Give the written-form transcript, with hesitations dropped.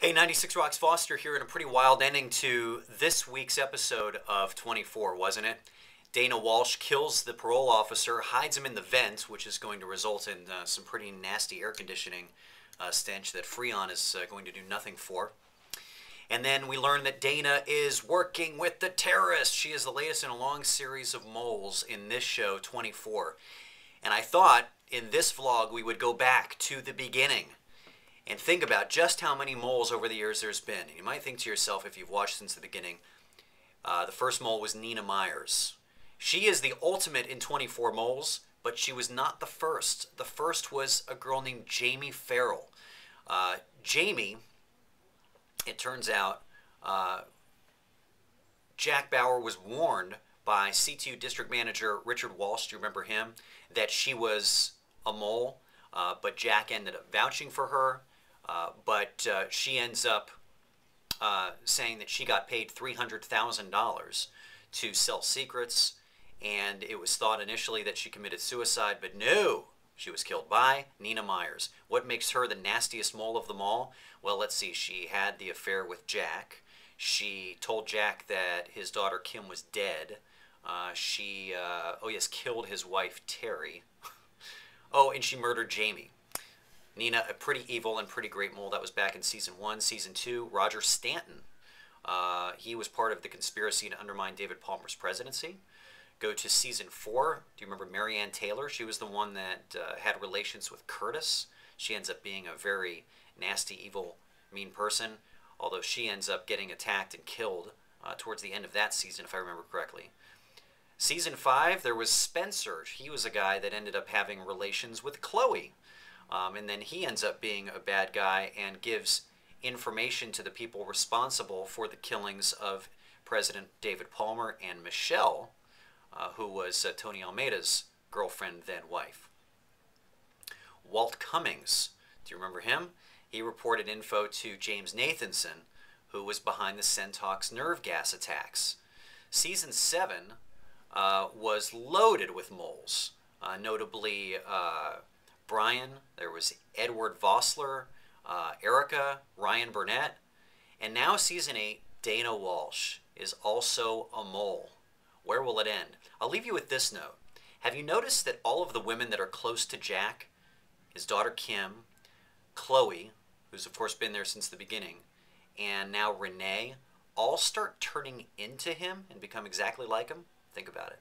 Hey, 96 Rocks Foster here, and a pretty wild ending to this week's episode of 24, wasn't it? Dana Walsh kills the parole officer, hides him in the vent, which is going to result in some pretty nasty air conditioning stench that Freon is going to do nothing for. And then we learn that Dana is working with the terrorists. She is the latest in a long series of moles in this show, 24. And I thought in this vlog we would go back to the beginning and think about just how many moles over the years there's been. And you might think to yourself, if you've watched since the beginning, the first mole was Nina Myers. She is the ultimate in 24 moles, but she was not the first. The first was a girl named Jamie Farrell. Jamie, it turns out, Jack Bauer was warned by C2 District Manager Richard Walsh, do you remember him, that she was a mole, but Jack ended up vouching for her. But she ends up saying that she got paid $300,000 to sell secrets, and it was thought initially that she committed suicide, but no, she was killed by Nina Myers. What makes her the nastiest mole of them all? Well, let's see. She had the affair with Jack. She told Jack that his daughter Kim was dead. She killed his wife Terry. Oh, and she murdered Jamie. Nina, a pretty evil and pretty great mole. That was back in Season 1. Season 2, Roger Stanton. He was part of the conspiracy to undermine David Palmer's presidency. Go to Season 4. Do you remember Marianne Taylor? She was the one that had relations with Curtis. She ends up being a very nasty, evil, mean person, although she ends up getting attacked and killed towards the end of that season, if I remember correctly. Season 5, there was Spencer. He was a guy that ended up having relations with Chloe. And then he ends up being a bad guy and gives information to the people responsible for the killings of President David Palmer and Michelle, who was Tony Almeida's girlfriend, then wife. Walt Cummings, do you remember him? He reported info to James Nathanson, who was behind the Centaux nerve gas attacks. Season 7 was loaded with moles, notably Brian, there was Edward Vossler, Erica, Ryan Burnett, and now Season 8, Dana Walsh is also a mole. Where will it end? I'll leave you with this note. Have you noticed that all of the women that are close to Jack, his daughter Kim, Chloe, who's of course been there since the beginning, and now Renee, all start turning into him and become exactly like him? Think about it.